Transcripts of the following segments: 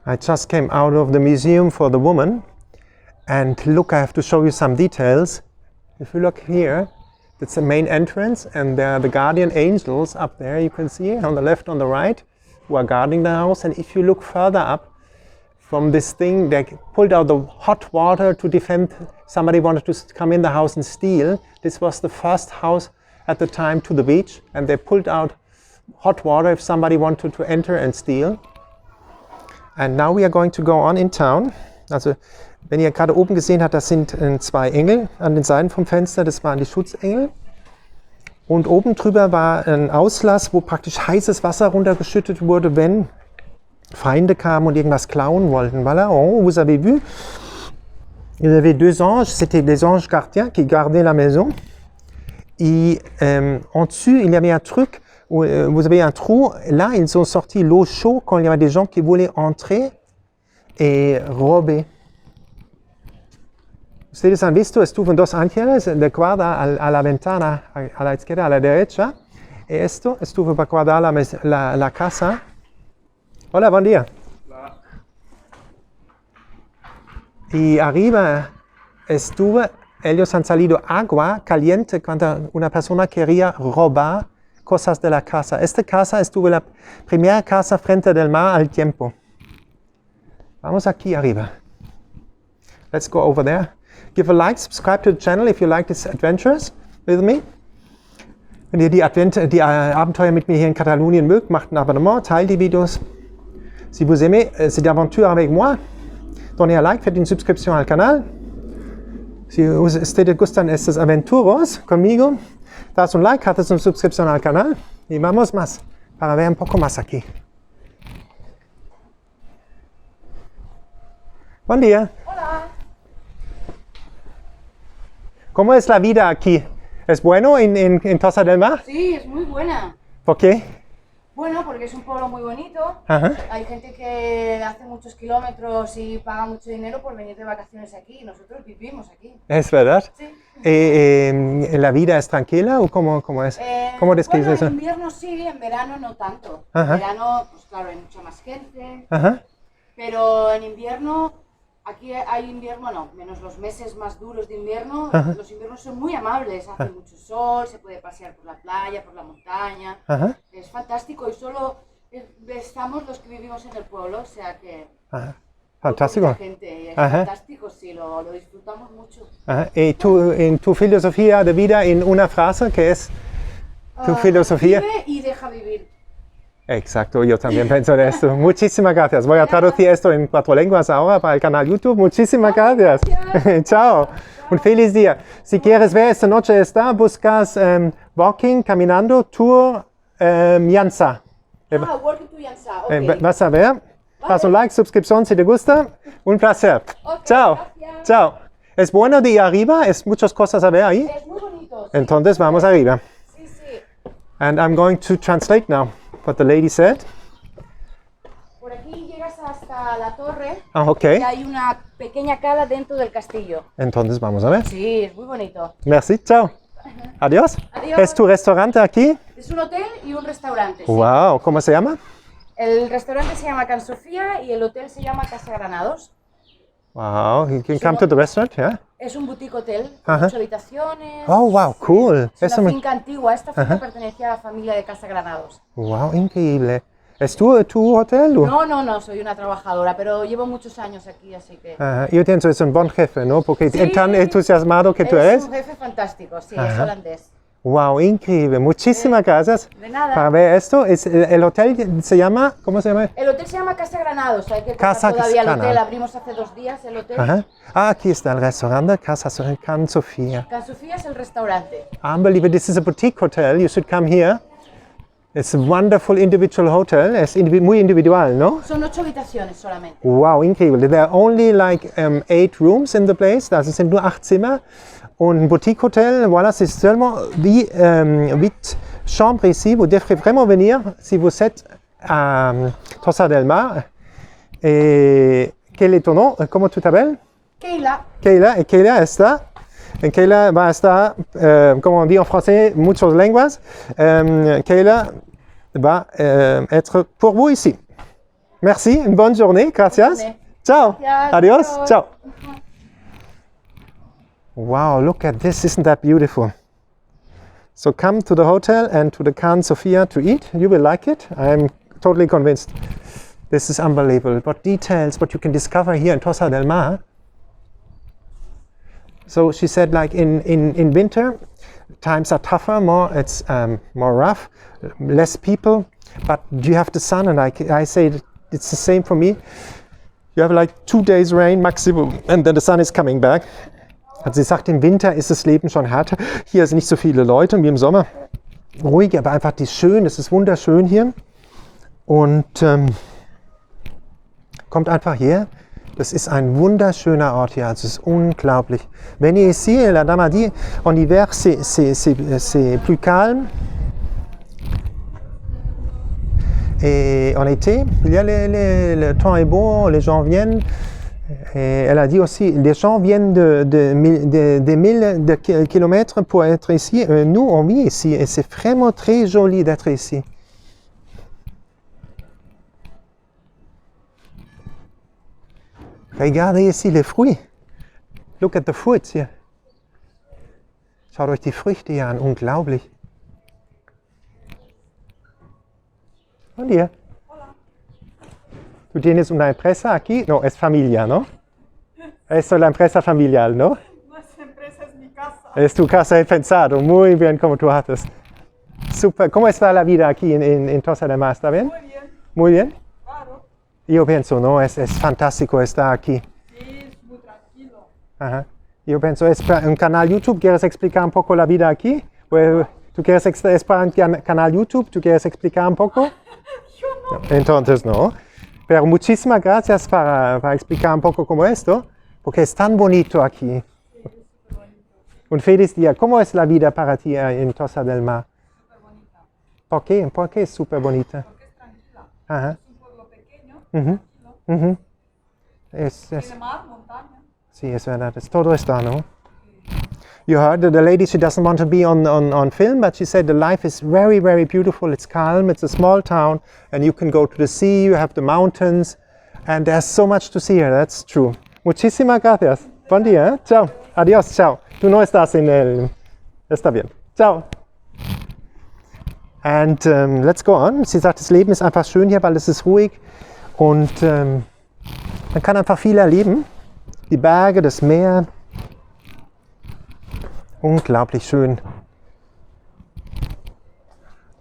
I just came out of the museum for the woman, and look, I have to show you some details. If you look here, that's the main entrance, and there are the guardian angels up there, you can see, on the left, on the right, who are guarding the house. And if you look further up from this thing, they pulled out the hot water to defend. Somebody wanted to come in the house and steal. This was the first house at the time to the beach, and they pulled out hot water if somebody wanted to enter and steal. And now we are going to go on in town. Also, wenn ihr gerade oben gesehen habt, das sind zwei Engel an den Seiten vom Fenster, das waren die Schutzengel. Und oben drüber war ein Auslass, wo praktisch heißes Wasser runtergeschüttet wurde, wenn Feinde kamen und irgendwas klauen wollten. Voilà, oh, vous avez vu? Il y avait deux anges, c'était des anges gardiens qui gardaient la maison. Et en dessus, il y avait un truc. Vous avez un trou, là ils ont sorti l'eau chaude quand il y avait des gens qui voulaient entrer et rober. Ustedes han visto, estuvo en dos ángeles de guarda a la ventana a la izquierda, a la derecha. Y esto estuvo para guardar la casa. Hola, buen día. Hola. Y arriba ellos han salido agua caliente cuando una persona quería robar cosas de la casa. Esta casa estuvo la primera casa frente del mar al tiempo. Vamos aquí arriba. Let's go over there. Give a like, subscribe to the channel if you like these adventures with me. Wenn ihr die Abenteuer mit mir hier in Katalonien mögt, macht ein Abonnement, teilt die Videos. Si vous aimez ces aventures avec moi, donnez un like, faites une subscription al canal. Si ustedes gustan estas aventuras conmigo, das un like, haces una suscripción al canal y vamos más para ver un poco más aquí. Buen día. Hola. ¿Cómo es la vida aquí? ¿Es bueno en Tossa del Mar? Sí, es muy buena. ¿Por qué? Bueno, porque es un pueblo muy bonito. Ajá. Hay gente que hace muchos kilómetros y paga mucho dinero por venir de vacaciones aquí. Y nosotros vivimos aquí. ¿Es verdad? Sí. ¿La vida es tranquila o cómo es? ¿Cómo describes bueno, eso? en invierno sí, en verano no tanto. Ajá. En verano, pues claro, hay mucha más gente. Ajá. Pero en invierno, aquí hay invierno, no, menos los meses más duros de invierno. Ajá. Los inviernos son muy amables, hace mucho sol, se puede pasear por la playa, por la montaña. Ajá. Es fantástico y solo estamos los que vivimos en el pueblo, o sea que... Ajá. Fantástico. Mucha gente, y es Ajá. fantástico, sí, lo disfrutamos mucho. Ajá. ¿Y tú, en tu filosofía de vida, en una frase, qué es tu filosofía? Vive y deja vivir. Exacto, yo también pienso de esto. Muchísimas gracias. Voy a traducir esto en 4 lenguas ahora para el canal YouTube. Muchísimas gracias. Chao. Un feliz día. Si quieres ver, esta noche buscas walking, caminando, tour Yansa. Walking to Yansa, ok. Vas a ver. Haz un like, suscripción si te gusta. Un placer. Okay, Chao. gracias. Chao. ¿Es bueno de ir arriba? ¿Es muchas cosas a ver ahí? Es muy bonito. Sí. Entonces vamos arriba. Sí, sí. And I'm going to translate now what the lady said. Por aquí llegas hasta la torre Ok. y hay una pequeña cala dentro del castillo. Entonces vamos a ver. Sí, es muy bonito. Merci, chao. Adiós. Adiós. ¿Es tu restaurante aquí? Es un hotel y un restaurante. Sí. Wow, ¿cómo se llama? El restaurante se llama Can Sofía y el hotel se llama Casa Granados. Wow, you can come to the restaurant, yeah? Es un boutique hotel con Ajá. 8 habitaciones. Oh, wow, cool. Es Eso una me- finca antigua. Esta finca pertenecía a la familia de Casa Granados. Wow, increíble. ¿Es tu hotel? O? No, soy una trabajadora, pero llevo muchos años aquí, así que... Yo pienso que es un buen jefe, ¿no? Porque Sí. tan entusiasmado que tú Es eres. un jefe fantástico, sí, es Ajá. holandés. Wow, increíble. Muchísimas gracias De nada. para ver esto. El hotel se llama, ¿cómo se llama? El hotel se llama Casa Granados, hay que Casa pasar todavía el hotel, Granados. abrimos hace 2 días el hotel. Ajá. Aquí está el restaurante, Casa Can Sofía. Can Sofía es el restaurante. Unbelievable. This is a boutique hotel. You should come here. It's a wonderful individual hotel. Es muy individual, ¿no? Son 8 habitaciones solamente. Wow, increíble. There are only like 8 rooms in the place. Das sind nur 8 Zimmer. Und un boutique hotel, voilà, c'est seulement 8 chambres ici. Vous devrez vraiment venir si vous êtes à Tossa del Mar. Et quel est ton nom? Comment tu t'appelles? Keila, Keila. Et Keila está. Keila va a estar, como on dit en français, muchas lenguas. Keila va être pour vous ici. Merci, une bonne journée. Gracias. journée. Ciao. Gracias. Adios. Adios. Ciao. Wow, look at this. Isn't that beautiful? So come to the hotel and to the Can Sofia to eat. You will like it. I'm totally convinced. This is unbelievable. What details, what you can discover here in Tossa del Mar. So she said, like in winter, times are tougher, it's more rough, less people, but you have the sun, and I say it's the same for me. You have like 2 days rain maximum, and then the sun is coming back. Also sie sagt, im Winter ist das Leben schon härter. Hier sind nicht so viele Leute wie im Sommer. Ruhig, aber einfach es ist wunderschön hier. Und kommt einfach her. Das ist ein wunderschöner Ort hier, also es ist unglaublich. Venez ici, la dame a dit, en hiver c'est plus calme. Et en été, le temps est beau, les gens viennent. Et elle a dit aussi, les gens viennent des milles de kilomètres pour être ici. Nous, on vit ici et c'est vraiment très joli d'être ici. Regardez ici les fruits. Look at the fruits hier. Schaut euch die Früchte hier an, unglaublich. Bom dia. Hola. ¿Tú tienes una empresa aquí? No, es familia, ¿no? Esto es la empresa familiar, ¿no? Nuestra empresa es mi casa. Es tu casa, he pensado. Muy bien, como tú haces. Super. ¿Cómo está la vida aquí en Tossa del Mar? ¿Está bien? Muy bien, Muy bien. claro. Yo pienso, ¿no? Es fantástico estar aquí. Sí, es muy tranquilo. Ajá. Yo pienso, es para un canal YouTube. ¿Quieres explicar un poco la vida aquí? ¿Tú quieres es para un canal YouTube? ¿Tú quieres explicar un poco? Yo no. Entonces no. Pero muchísimas gracias para explicar un poco como esto, porque es tan bonito aquí. Un feliz día. ¿Cómo es la vida para ti en Tossa del Mar? Súper bonita. ¿Por qué? ¿Por qué es súper bonita? Porque es tranquila. Ajá. Es un pueblo pequeño, Ujú. tranquilo. Ujú. Tiene mar, montaña. Sí, es verdad. Es todo está, ¿no? You heard the lady, she doesn't want to be on film, but she said the life is very, very beautiful. It's calm, it's a small town, and you can go to the sea, you have the mountains, and there's so much to see here, that's true. Muchísimas gracias. Buen día, ¿eh? Ciao. Adiós, ciao. Tú no estás en el... Está bien. Ciao. And let's go on. Sie sagt, das Leben ist einfach schön hier, weil es ist ruhig und man kann einfach viel erleben. Die Berge, das Meer. Unglaublich schön.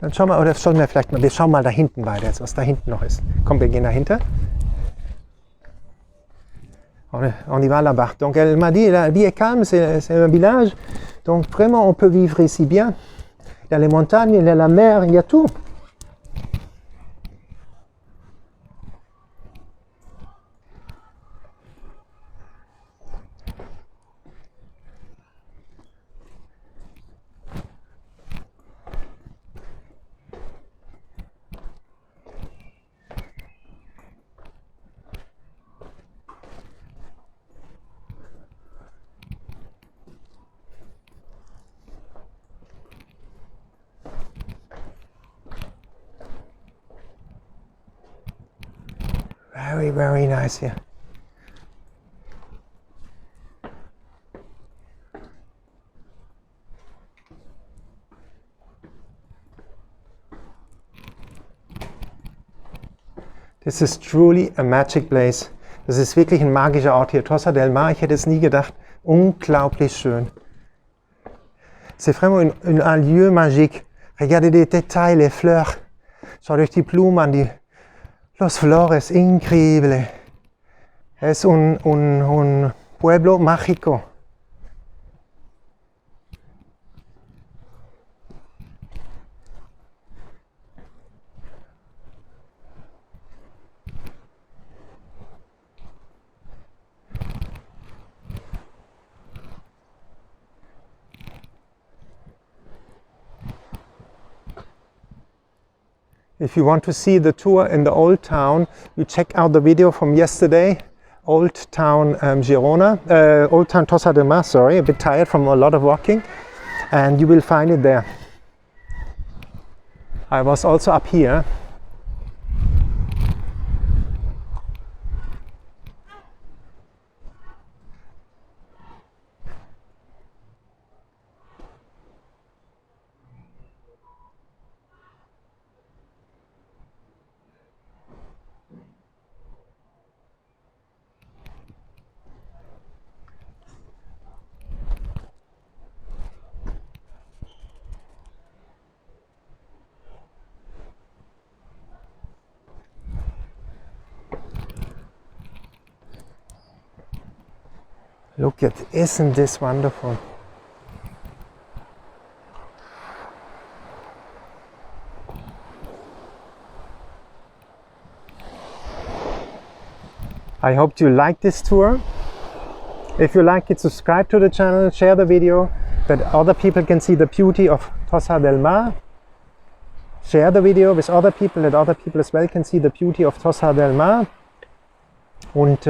Dann schauen wir, oder schauen wir vielleicht mal, wir schauen mal da hinten weiter, jetzt, was da hinten noch ist. Komm, wir gehen dahinter. On y va là-bas. Donc elle m'a dit, la vie est calme, c'est un village. Donc vraiment, on peut vivre ici bien. Il y a les montagnes, il y a la mer, il y a tout. Very, very nice here. This is truly a magic place. Das ist wirklich ein magischer Ort hier. Tossa del Mar, ich hätte es nie gedacht. Unglaublich schön. C'est vraiment un lieu magique. Regardez les détails, les fleurs. Schaut euch die Blumen an, los flores, increíble. Es un pueblo mágico. If you want to see the tour in the old town, you check out the video from yesterday, Old Town Girona, Old Town Tossa del Mar, sorry, a bit tired from a lot of walking, and you will find it there. I was also up here. Look at, isn't this wonderful? I hope you like this tour. If you like it, subscribe to the channel, share the video, that other people can see the beauty of Tossa del Mar. Share the video with other people, that other people as well can see the beauty of Tossa del Mar. Und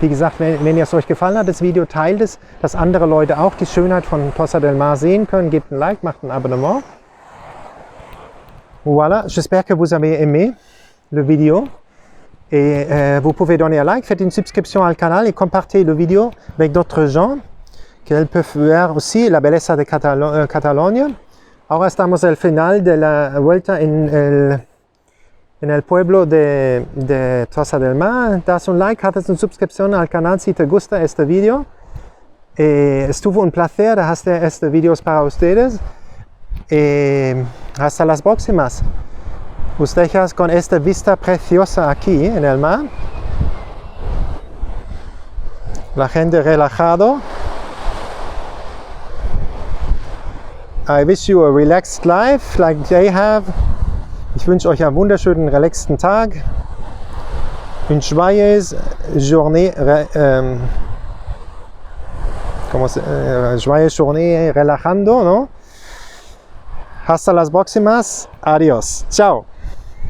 wie gesagt, wenn es euch gefallen hat, das Video, teilt es, dass andere Leute auch die Schönheit von Tossa del Mar sehen können. Gebt ein Like, macht ein Abonnement. Voilà, j'espère que vous avez aimé le vidéo. Et vous pouvez donner un like, faites une subscription al canal et compartez le vidéo avec d'autres gens qu'elles peuvent ver aussi la belleza de Cataluña. Ahora estamos al final de la vuelta en el pueblo de Tossa del Mar. Das un like, haces una suscripción al canal si te gusta este video. Estuvo un placer hacer este video para ustedes. Hasta las próximas. Ustedes con esta vista preciosa aquí en el mar. La gente relajado. I wish you a relaxed life like they have. Ich wünsche euch einen wunderschönen, relaxten Tag. Une joyeuse journée, joyeuse journée relajando, ¿no? Hasta las próximas. Adiós. Chao.